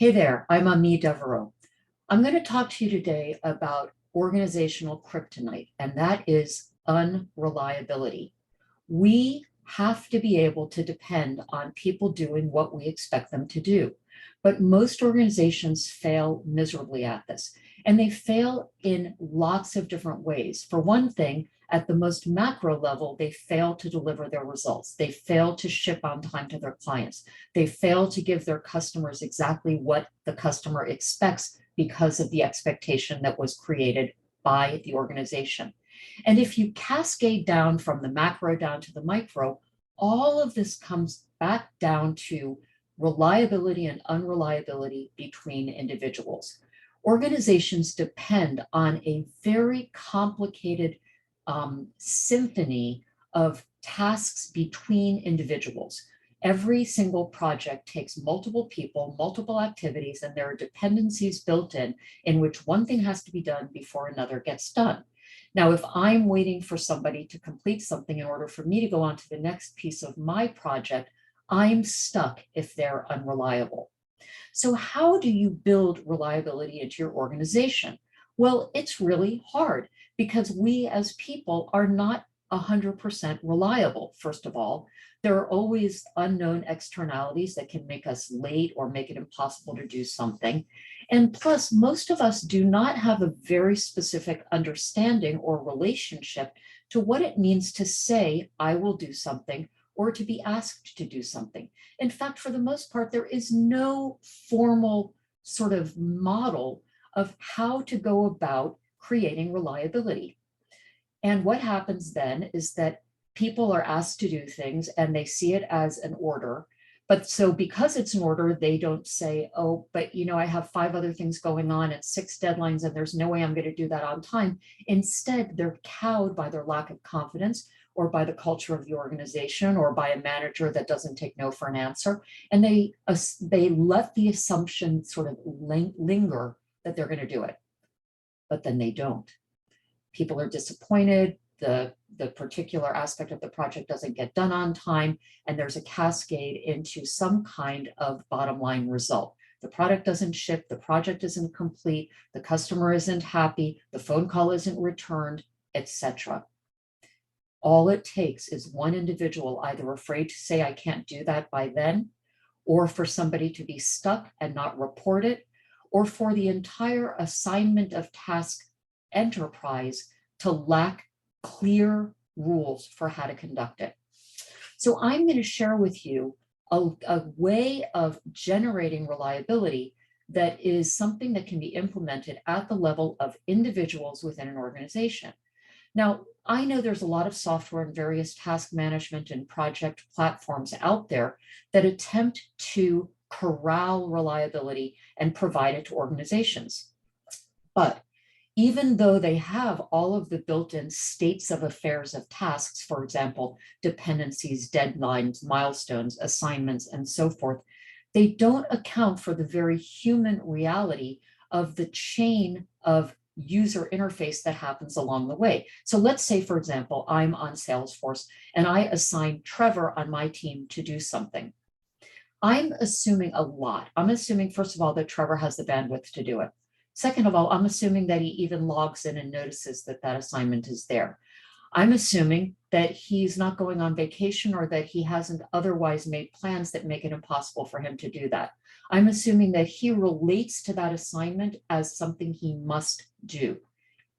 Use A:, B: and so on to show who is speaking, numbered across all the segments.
A: Hey there, I'm Ami Devereaux. I'm going to talk to you today about organizational kryptonite, and that is unreliability. We have to be able to depend on people doing what we expect them to do. But most organizations fail miserably at this, and they fail in lots of different ways. For one thing, at the most macro level, they fail to deliver their results. They fail to ship on time to their clients. They fail to give their customers exactly what the customer expects because of the expectation that was created by the organization. And if you cascade down from the macro down to the micro, all of this comes back down to reliability and unreliability between individuals. Organizations depend on a very complicated symphony of tasks between individuals. Every single project takes multiple people, multiple activities, and there are dependencies built in which one thing has to be done before another gets done. Now, if I'm waiting for somebody to complete something in order for me to go on to the next piece of my project, I'm stuck if they're unreliable. So how do you build reliability into your organization? Well, it's really hard because we as people are not 100% reliable. First of all, there are always unknown externalities that can make us late or make it impossible to do something. And plus, most of us do not have a very specific understanding or relationship to what it means to say, I will do something, or to be asked to do something. In fact, for the most part, there is no formal sort of model of how to go about creating reliability. And what happens then is that people are asked to do things and they see it as an order. But so because it's an order, they don't say, oh, but I have 5 other things going on and 6 deadlines and there's no way I'm going to do that on time. Instead, they're cowed by their lack of confidence or by the culture of the organization or by a manager that doesn't take no for an answer. And they let the assumption sort of linger that they're going to do it, but then they don't. People are disappointed. The particular aspect of the project doesn't get done on time, and there's a cascade into some kind of bottom line result. The product doesn't ship, the project isn't complete, the customer isn't happy, the phone call isn't returned, etc. All it takes is one individual either afraid to say, I can't do that by then, or for somebody to be stuck and not report it, or for the entire assignment of task enterprise to lack clear rules for how to conduct it. So I'm going to share with you a way of generating reliability that is something that can be implemented at the level of individuals within an organization. Now, I know there's a lot of software and various task management and project platforms out there that attempt to corral reliability and provide it to organizations. But even though they have all of the built-in states of affairs of tasks, for example, dependencies, deadlines, milestones, assignments, and so forth, they don't account for the very human reality of the chain of user interface that happens along the way. So let's say, for example, I'm on Salesforce and I assign Trevor on my team to do something. I'm assuming a lot. I'm assuming, first of all, that Trevor has the bandwidth to do it. Second of all, I'm assuming that he even logs in and notices that that assignment is there. I'm assuming that he's not going on vacation or that he hasn't otherwise made plans that make it impossible for him to do that. I'm assuming that he relates to that assignment as something he must do,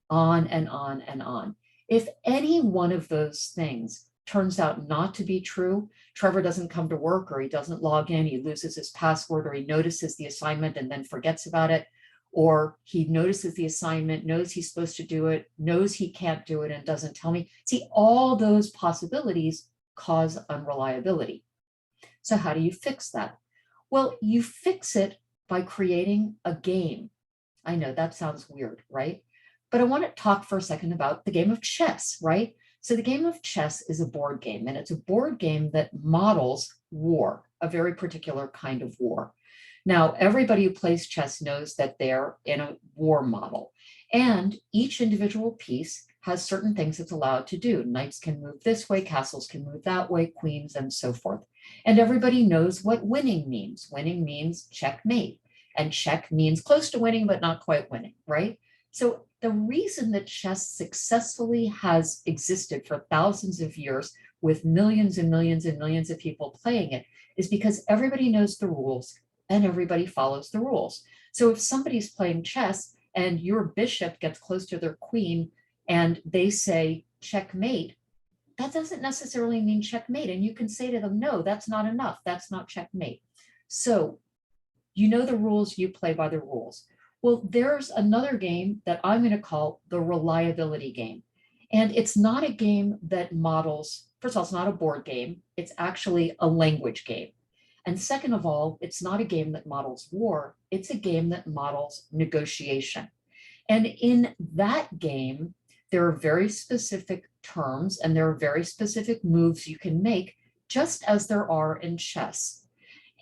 A: on and on and on. If any one of those things turns out not to be true, Trevor doesn't come to work, or he doesn't log in, he loses his password, or he notices the assignment and then forgets about it, or he notices the assignment, knows he's supposed to do it, knows he can't do it and doesn't tell me. See, all those possibilities cause unreliability. So how do you fix that? Well, you fix it by creating a game. I know that sounds weird, right? But I want to talk for a second about the game of chess, right? So the game of chess is a board game, and it's a board game that models war, a very particular kind of war. Now, everybody who plays chess knows that they're in a war model, and each individual piece has certain things it's allowed to do. Knights can move this way, castles can move that way, queens, and so forth. And everybody knows what winning means. Winning means checkmate. and check means close to winning, but not quite winning, right? So the reason that chess successfully has existed for thousands of years with millions and millions and millions of people playing it is because everybody knows the rules and everybody follows the rules. So if somebody's playing chess and your bishop gets close to their queen and they say checkmate, that doesn't necessarily mean checkmate. And you can say to them, no, that's not enough. That's not checkmate. So you know the rules, you play by the rules. Well, there's another game that I'm going to call the reliability game. And it's not a game that models, first of all, it's not a board game. It's actually a language game. And second of all, it's not a game that models war. It's a game that models negotiation. And in that game, there are very specific terms and there are very specific moves you can make, just as there are in chess.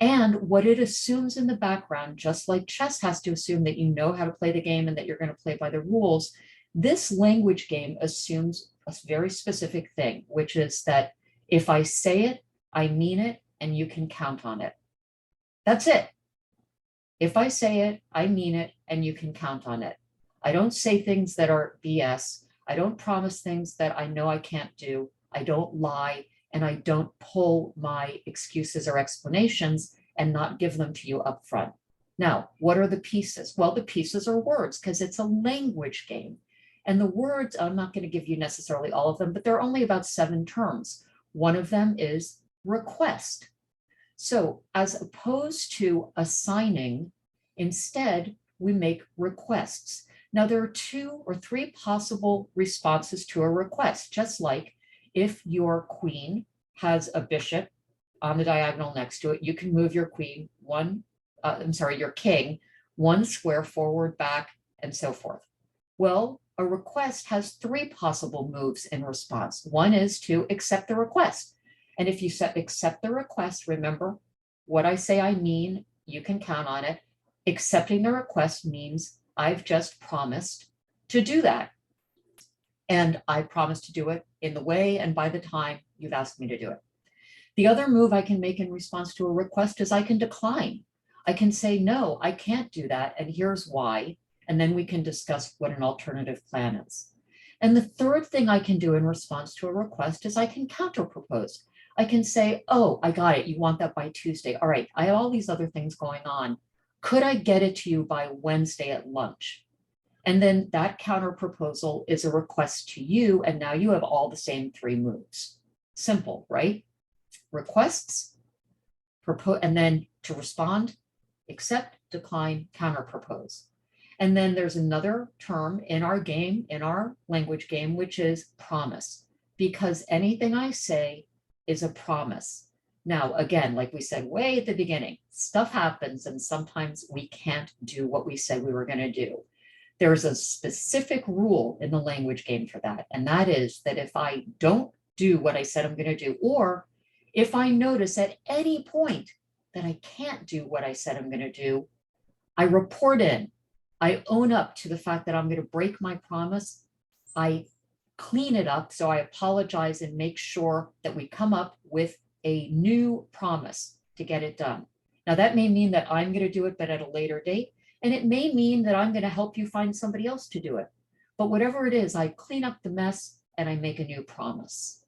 A: And what it assumes in the background, just like chess has to assume that you know how to play the game and that you're going to play by the rules, this language game assumes a very specific thing, which is that if I say it, I mean it, and you can count on it. That's it. If I say it, I mean it, and you can count on it. I don't say things that are BS. I don't promise things that I know I can't do. I don't lie, and I don't pull my excuses or explanations and not give them to you up front. Now, what are the pieces? Well, the pieces are words because it's a language game. And the words, I'm not going to give you necessarily all of them, but there are only about 7 terms. One of them is request. So as opposed to assigning, instead, we make requests. Now, there are 2 or 3 possible responses to a request, just like if your queen has a bishop on the diagonal next to it, you can move your queen your king 1 square forward, back, and so forth. Well, a request has 3 possible moves in response. One is to accept the request. And if you accept the request, remember what I say I mean, you can count on it. Accepting the request means I've just promised to do that. And I promise to do it in the way and by the time you've asked me to do it. The other move I can make in response to a request is I can decline. I can say, no, I can't do that, and here's why. And then we can discuss what an alternative plan is. And the third thing I can do in response to a request is I can counterpropose. I can say, oh, I got it. You want that by Tuesday. All right, I have all these other things going on. Could I get it to you by Wednesday at lunch? And then that counter proposal is a request to you. And now you have all the same 3 moves. Simple, right? Requests, propose, and then to respond, accept, decline, counter propose. And then there's another term in our game, in our language game, which is promise, because anything I say is a promise. Now, again, like we said way at the beginning, stuff happens and sometimes we can't do what we said we were going to do. There's a specific rule in the language game for that. And that is that if I don't do what I said I'm going to do, or if I notice at any point that I can't do what I said I'm going to do, I report in. I own up to the fact that I'm going to break my promise. I clean it up. So I apologize and make sure that we come up with a new promise to get it done. Now, that may mean that I'm going to do it, but at a later date. And it may mean that I'm going to help you find somebody else to do it. But whatever it is, I clean up the mess and I make a new promise.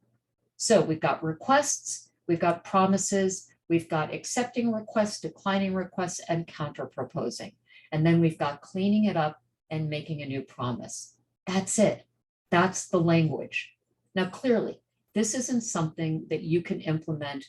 A: So we've got requests, we've got promises, we've got accepting requests, declining requests, and counter proposing. And then we've got cleaning it up and making a new promise. That's it. That's the language. Now, clearly, this isn't something that you can implement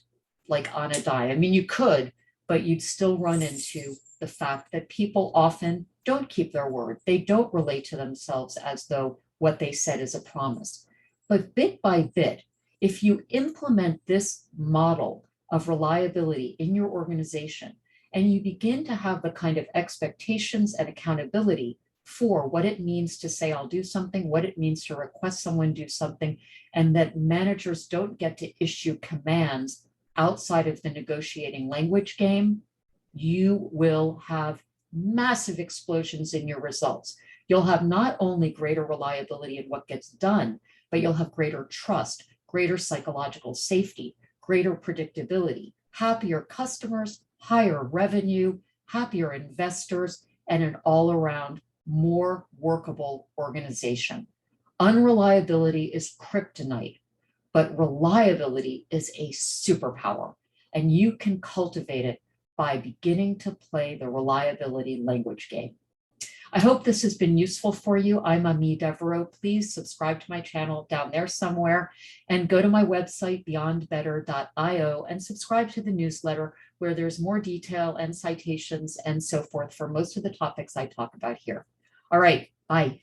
A: like on a dime. I mean, you could, but you'd still run into the fact that people often don't keep their word. They don't relate to themselves as though what they said is a promise. But bit by bit, if you implement this model of reliability in your organization, and you begin to have the kind of expectations and accountability for what it means to say, I'll do something, what it means to request someone do something, and that managers don't get to issue commands outside of the negotiating language game, you will have massive explosions in your results. You'll have not only greater reliability in what gets done, but you'll have greater trust, greater psychological safety, greater predictability, happier customers, higher revenue, happier investors, and an all-around more workable organization. Unreliability is kryptonite, but reliability is a superpower, and you can cultivate it by beginning to play the reliability language game. I hope this has been useful for you. I'm Ami Devereaux. Please subscribe to my channel down there somewhere and go to my website, beyondbetter.io, and subscribe to the newsletter where there's more detail and citations and so forth for most of the topics I talk about here. All right, bye.